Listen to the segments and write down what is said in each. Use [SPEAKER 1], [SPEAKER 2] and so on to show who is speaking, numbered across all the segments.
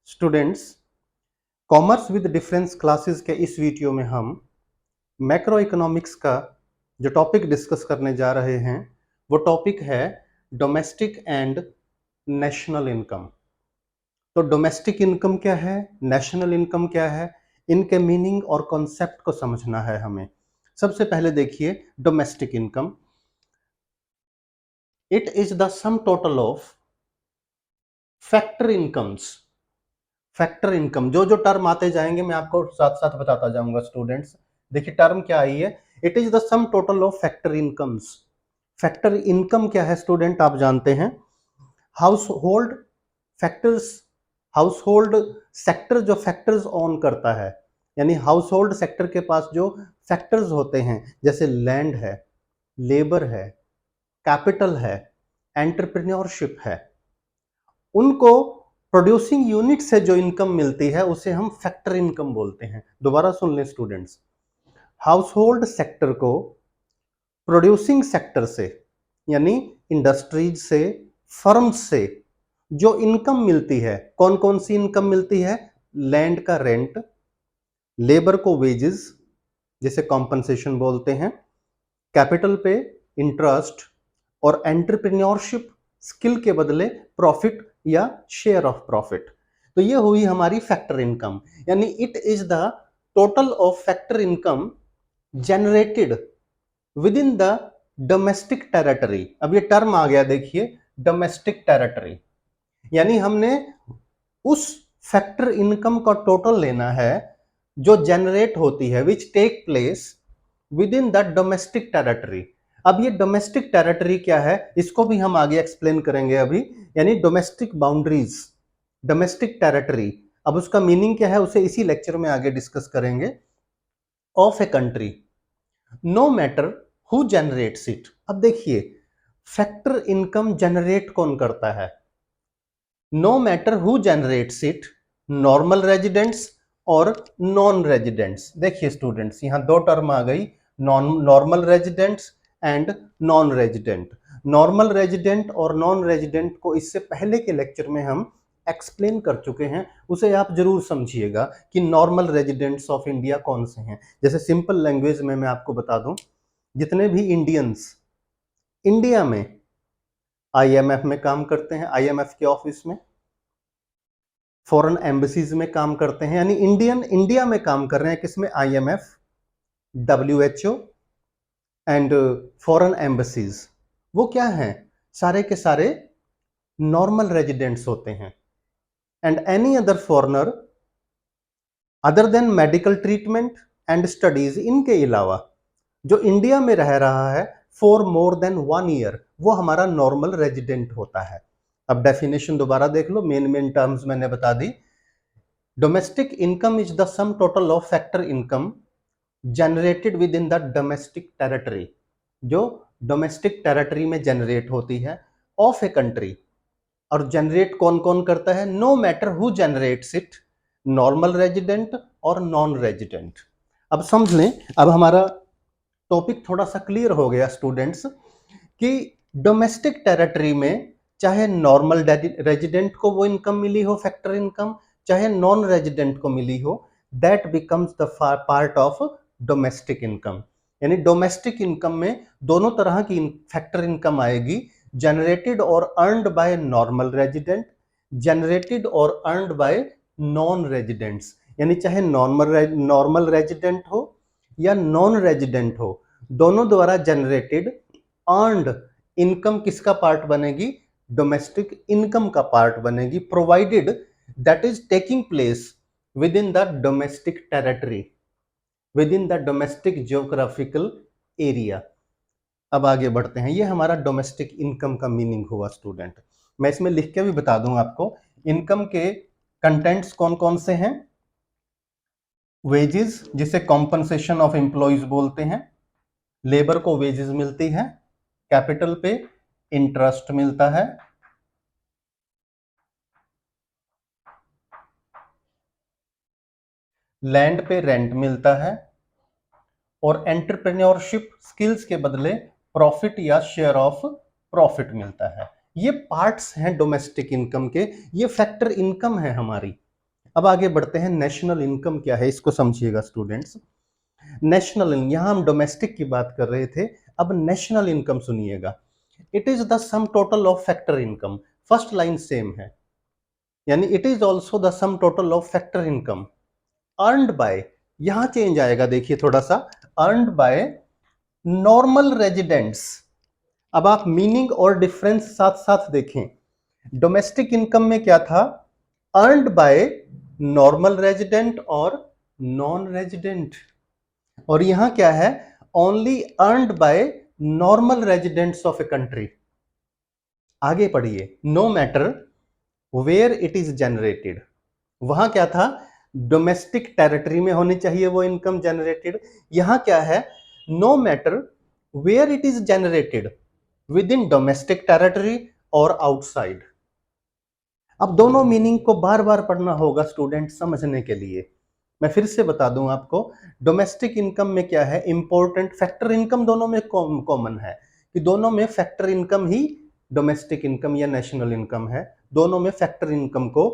[SPEAKER 1] Students, commerce with difference classes के इस video में हम मैक्रो इकोनॉमिक्स का जो टॉपिक डिस्कस करने जा रहे हैं वो टॉपिक है डोमेस्टिक एंड नेशनल इनकम। तो डोमेस्टिक इनकम क्या है, नेशनल इनकम क्या है, इनके मीनिंग और कॉन्सेप्ट को समझना है हमें। सबसे पहले देखिए domestic income. It is the sum total of factor incomes. Factor income जो जो टर्म आते जाएंगे मैं आपको साथ साथ बताता जाऊंगा स्टूडेंट्स। देखिए टर्म क्या आई है, it is the sum total of factor incomes. Factor income क्या है स्टूडेंट, आप जानते हैं house hold factors, house hold sector जो फैक्टर्स ऑन करता है, यानी हाउस होल्ड सेक्टर के पास जो फैक्टर्स होते हैं जैसे लैंड है, लेबर है, कैपिटल है, एंटरप्रेन्योरशिप है, उनको प्रोड्यूसिंग यूनिट से जो इनकम मिलती है उसे हम फैक्टर इनकम बोलते हैं। दोबारा सुन लें स्टूडेंट्स, हाउस होल्ड सेक्टर को प्रोड्यूसिंग सेक्टर से यानी इंडस्ट्रीज से, फर्म्स से जो इनकम मिलती है, कौन कौन सी इनकम मिलती है? लैंड का रेंट, लेबर को वेजेस जिसे कॉम्पनसेशन बोलते हैं, कैपिटल पे इंटरेस्ट, और एंटरप्रेन्योरशिप स्किल के बदले प्रॉफिट या शेयर ऑफ प्रॉफिट। तो ये हुई हमारी फैक्टर इनकम, यानी it is the total of factor income generated within the domestic territory. अब ये टर्म आ गया, देखिए डोमेस्टिक टेरिटरी, यानी हमने उस फैक्टर इनकम का टोटल लेना है जो जनरेट होती है, which take place within the domestic territory. अब ये डोमेस्टिक टेरिटरी क्या है इसको भी हम आगे एक्सप्लेन करेंगे अभी, यानी डोमेस्टिक बाउंड्रीज, डोमेस्टिक टेरिटरी। अब उसका मीनिंग क्या है उसे इसी लेक्चर में आगे डिस्कस करेंगे। Of a country no matter who generates it. अब देखिए फैक्टर इनकम जनरेट कौन करता है? No matter who generates it, normal residents और नॉन रेजिडेंट्स। देखिए स्टूडेंट्स यहां दो टर्म आ गई, normal residents and non resident. Normal resident और नॉन रेजिडेंट को इससे पहले के लेक्चर में हम एक्सप्लेन कर चुके हैं, उसे आप जरूर समझिएगा कि नॉर्मल रेजिडेंट्स ऑफ इंडिया कौन से हैं। जैसे सिंपल लैंग्वेज में मैं आपको बता दूं, जितने भी इंडियंस इंडिया में आईएमएफ में काम करते हैं, आईएमएफ के ऑफिस में, फॉरेन एम्बेसीज में काम करते हैं, यानी इंडियन इंडिया में काम कर रहे हैं, किसमें? IMF, WHO and foreign embassies. वो क्या हैं? सारे के सारे नॉर्मल रेजिडेंट्स होते हैं। And any other foreigner other than medical treatment and studies, इनके अलावा जो इंडिया में रह रहा है फॉर मोर देन 1 ईयर, वो हमारा नॉर्मल रेजिडेंट होता है। अब डेफिनेशन दोबारा देख लो, मेन टर्म्स मैंने बता दी। Domestic income is the sum total of factor income generated within the domestic territory, जो डोमेस्टिक टेरिटरी में जनरेट होती है, ऑफ ए कंट्री। और जनरेट कौन कौन करता है? No matter who generates it, normal resident और नॉन रेजिडेंट। अब समझ लें, अब हमारा टॉपिक थोड़ा सा क्लियर हो गया स्टूडेंट्स कि डोमेस्टिक टेरिटरी में चाहे नॉर्मल रेजिडेंट को वो इनकम मिली हो फैक्टर इनकम, चाहे नॉन रेजिडेंट को मिली हो, that becomes the part of domestic income. यानी डोमेस्टिक इनकम में दोनों तरह की फैक्टर इनकम आएगी, जनरेटेड और earned by normal resident, generated और अर्नड बाय नॉन रेजिडेंट्स। यानी चाहे नॉर्मल रेजिडेंट हो या नॉन रेजिडेंट हो, दोनों द्वारा जनरेटेड अर्नड इनकम किसका पार्ट बनेगी? डोमेस्टिक इनकम का पार्ट बनेगी, provided that is taking place within the domestic territory, with in the domestic geographical area. अब आगे बढ़ते हैं, ये हमारा डोमेस्टिक इनकम का मीनिंग हुआ स्टूडेंट। मैं इसमें लिख के भी बता दूं आपको, इनकम के कंटेंट्स कौन कौन से हैं। वेजेस जिसे कॉम्पनसेशन ऑफ एम्प्लॉइज बोलते हैं, लेबर को वेजेस मिलती है, कैपिटल पे इंटरेस्ट मिलता है, लैंड पे रेंट मिलता है, और एंटरप्रेन्योरशिप स्किल्स के बदले प्रॉफिट या शेयर ऑफ प्रॉफिट मिलता है। ये पार्ट्स हैं डोमेस्टिक इनकम के, ये फैक्टर इनकम है हमारी। अब आगे बढ़ते हैं, नेशनल इनकम क्या है इसको समझिएगा स्टूडेंट्स। नेशनल, यहां हम डोमेस्टिक की बात कर रहे थे, अब नेशनल इनकम सुनिएगा। It is the sum total of factor income, first line same है, यानी it is also the sum total of factor income earned bye, यहां चेंज आएगा देखिए थोड़ा सा, अर्नड बाय नॉर्मल रेजिडेंट्स। अब आप मीनिंग और डिफरेंस साथ साथ देखें। डोमेस्टिक इनकम में क्या था, अर्नड बाय नॉर्मल रेजिडेंट और नॉन रेजिडेंट, और यहां क्या है, only earned by normal residents of a country. आगे पढ़िए, no matter where it is generated, वहां क्या था, डोमेस्टिक टेरिटरी में होनी चाहिए वो इनकम जनरेटेड, यहां क्या है, no matter where it is generated within domestic territory और आउटसाइड। अब दोनों मीनिंग को बार बार पढ़ना होगा स्टूडेंट समझने के लिए। मैं फिर से बता दूं आपको, डोमेस्टिक इनकम में क्या है, इंपॉर्टेंट फैक्टर इनकम दोनों में कॉमन है कि दोनों में फैक्टर इनकम ही डोमेस्टिक इनकम या नेशनल इनकम है, दोनों में फैक्टर इनकम को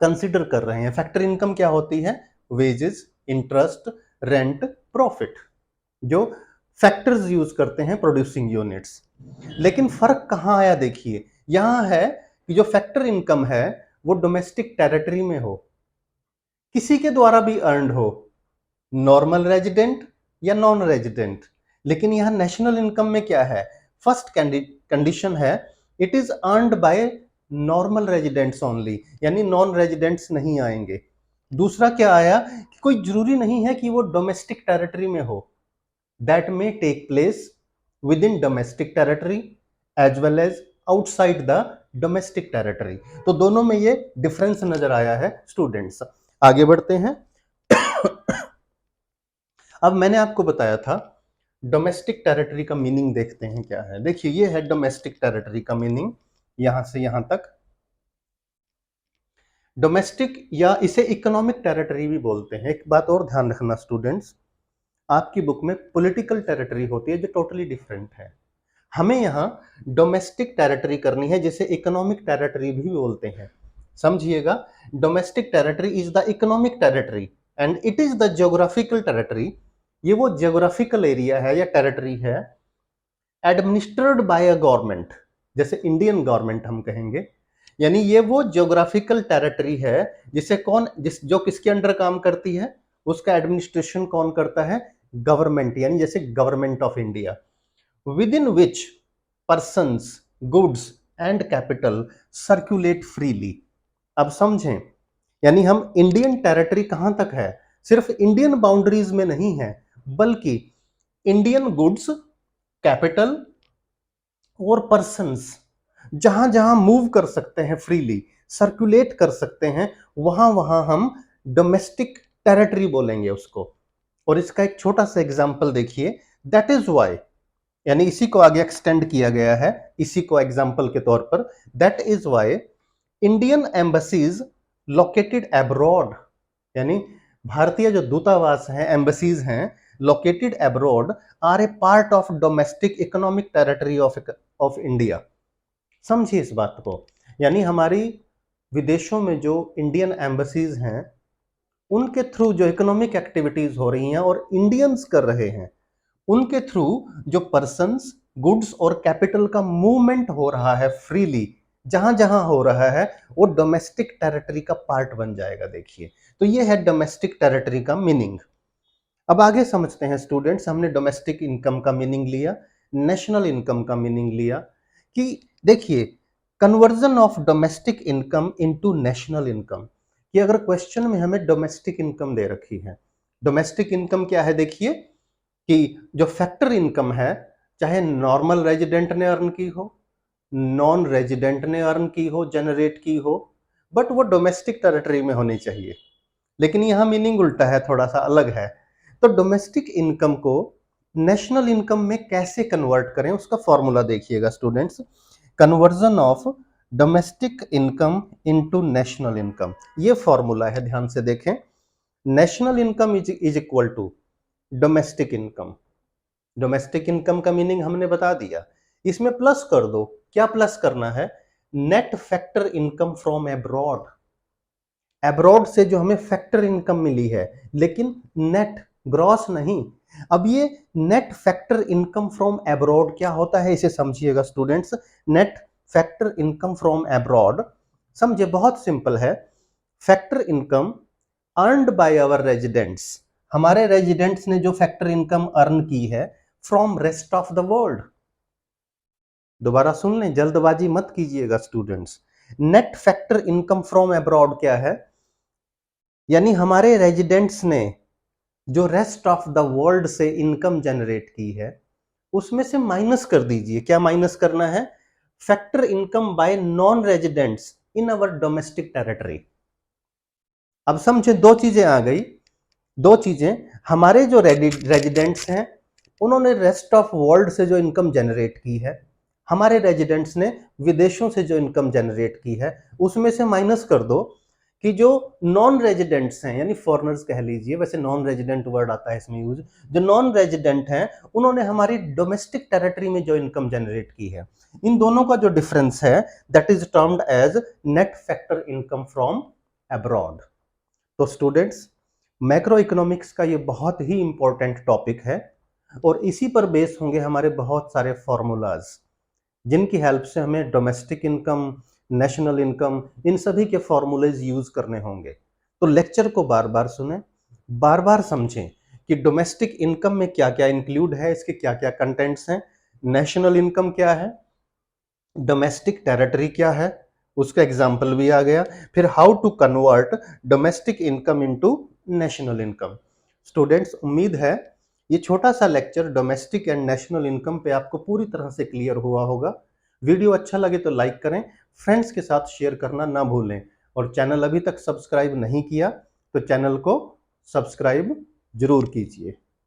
[SPEAKER 1] कंसिडर कर रहे हैं। फैक्टर इनकम क्या होती है, वेजेस, इंटरेस्ट, रेंट, प्रॉफिट, जो फैक्टर्स यूज करते हैं प्रोड्यूसिंग यूनिट्स। लेकिन फर्क कहां आया देखिए, यहां है कि जो फैक्टर इनकम है वो डोमेस्टिक टेरिटरी में हो, किसी के द्वारा भी अर्नड हो, नॉर्मल रेजिडेंट या नॉन रेजिडेंट। लेकिन यहां नेशनल इनकम में क्या है, फर्स्ट कंडीशन है it is earned by normal residents only, यानी नॉन रेजिडेंट्स नहीं आएंगे। दूसरा क्या आया कि कोई जरूरी नहीं है कि वो डोमेस्टिक टेरिटरी में हो, that may take place within domestic territory as well as outside the domestic territory. तो दोनों में ये डिफरेंस नजर आया है स्टूडेंट्स। आगे बढ़ते हैं। अब मैंने आपको बताया था डोमेस्टिक टेरिटरी का मीनिंग देखते हैं क्या है। देखिए ये है डोमेस्टिक टेरिटरी का मीनिंग, यहां से यहां तक। डोमेस्टिक या इसे इकोनॉमिक टेरिटरी भी बोलते हैं। एक बात और ध्यान रखना स्टूडेंट्स, आपकी बुक में पॉलिटिकल टेरिटरी होती है जो टोटली डिफरेंट है। हमें यहाँ डोमेस्टिक टेरिटरी करनी है जिसे इकोनॉमिक टेरिटरी भी बोलते हैं। समझिएगा, domestic territory is the economic territory and it is the geographical territory. ये वो ज्योग्राफिकल एरिया है या टेरिटरी है एडमिनिस्ट्रेड बाय अ गवर्नमेंट, जैसे इंडियन गवर्नमेंट हम कहेंगे, यानी ये वो ज्योग्राफिकल टेरिटरी है जिसे जो किसके अंडर काम करती है, उसका एडमिनिस्ट्रेशन कौन करता है, गवर्नमेंट, यानी जैसे government of India, with in which persons, goods and capital circulate freely. अब समझें, यानी हम इंडियन टेरिटरी कहां तक है, सिर्फ इंडियन बाउंड्रीज में नहीं है, बल्कि इंडियन गुड्स, कैपिटल और पर्सन्स जहां जहां मूव कर सकते हैं, फ्रीली सर्कुलेट कर सकते हैं, वहां वहां हम डोमेस्टिक टेरिटरी बोलेंगे उसको। और इसका एक छोटा सा एग्जांपल देखिए, दैट इज व्हाई, यानी इसी को आगे एक्सटेंड किया गया है, इसी को एग्जांपल के तौर पर, that is why Indian embassies located abroad, यानी भारतीय जो दूतावास हैं, एम्बसीज हैं located abroad, are a part of domestic economic territory of India. समझिए इस बात को, यानी हमारी विदेशों में जो इंडियन एम्बसीज हैं उनके थ्रू जो इकोनॉमिक एक्टिविटीज हो रही हैं और इंडियंस कर रहे हैं, उनके थ्रू जो पर्सन्स, गुड्स और कैपिटल का मूवमेंट हो रहा है फ्रीली, जहां जहां हो रहा है वो डोमेस्टिक टेरिटरी का पार्ट बन जाएगा। देखिए, तो ये है डोमेस्टिक टेरिटरी का मीनिंग। अब आगे समझते हैं स्टूडेंट्स, हमने डोमेस्टिक इनकम का मीनिंग लिया, नेशनल इनकम का मीनिंग लिया, कि देखिए conversion of domestic income into national income, कि अगर क्वेश्चन में हमें डोमेस्टिक इनकम दे रखी है, डोमेस्टिक इनकम क्या है, देखिए कि जो फैक्टर इनकम है, चाहे नॉर्मल रेजिडेंट ने अर्न की हो, नॉन रेजिडेंट ने अर्न की हो, जनरेट की हो, बट वो डोमेस्टिक टेरिटरी में होनी चाहिए। लेकिन यहां मीनिंग उल्टा है, थोड़ा सा अलग है। तो डोमेस्टिक इनकम को नेशनल इनकम में कैसे कन्वर्ट करें, उसका फॉर्मूला देखिएगा students. Conversion of domestic income into national income, ये फॉर्मूला है, ध्यान से देखें। National income is equal to domestic income. Domestic income का मीनिंग हमने बता दिया, इसमें प्लस कर दो। क्या प्लस करना है, net factor income from abroad. Abroad से जो हमें फैक्टर इनकम मिली है, लेकिन नेट, ग्रॉस नहीं। अब ये net factor income from abroad क्या होता है, इसे समझिएगा students. Net factor income from abroad समझे, बहुत सिंपल है। Factor income earned by our residents, हमारे रेजिडेंट्स ने जो फैक्टर इनकम अर्न की है from rest of the world. दोबारा सुन लें, जल्दबाजी मत कीजिएगा students. Net factor income from abroad क्या है, यानी हमारे रेजिडेंट्स ने जो रेस्ट ऑफ द वर्ल्ड से इनकम जनरेट की है उसमें से माइनस कर दीजिए। क्या माइनस करना है, factor income by non residents in our domestic territory. अब समझे, दो चीजें आ गई, दो चीजें। हमारे जो रेजिडेंट्स हैं उन्होंने रेस्ट ऑफ वर्ल्ड से जो इनकम जनरेट की है, हमारे रेजिडेंट्स ने विदेशों से जो इनकम जनरेट की है, उसमें से माइनस कर दो कि जो नॉन रेजिडेंट्स हैं, यानी फॉरेनर्स कह लीजिए, वैसे नॉन रेजिडेंट वर्ड आता है इसमें यूज, जो नॉन रेजिडेंट हैं उन्होंने हमारी डोमेस्टिक टेरिटरी में जो इनकम जनरेट की है, इन दोनों का जो डिफरेंस है that is termed as net factor income from abroad. तो स्टूडेंट्स, मैक्रो इकोनॉमिक्स का ये बहुत ही इंपॉर्टेंट टॉपिक है और इसी पर बेस होंगे हमारे बहुत सारे फॉर्मूलाज, जिनकी हेल्प से हमें डोमेस्टिक इनकम, नेशनल इनकम, इन सभी के फॉर्मूलेज यूज करने होंगे। तो लेक्चर को बार बार सुने, बार बार समझें कि डोमेस्टिक इनकम में क्या क्या इंक्लूड है, इसके क्या क्या कंटेंट्स हैं, नेशनल इनकम क्या है, डोमेस्टिक टेरिटरी क्या है, उसका एग्जाम्पल भी आ गया, फिर how to convert domestic income into national income. Students, उम्मीद है ये छोटा सा lecture domestic and national income पे आपको पूरी तरह से क्लियर हुआ होगा। वीडियो अच्छा लगे तो लाइक करें, फ्रेंड्स के साथ शेयर करना ना भूलें, और चैनल अभी तक सब्सक्राइब नहीं किया तो चैनल को सब्सक्राइब जरूर कीजिए।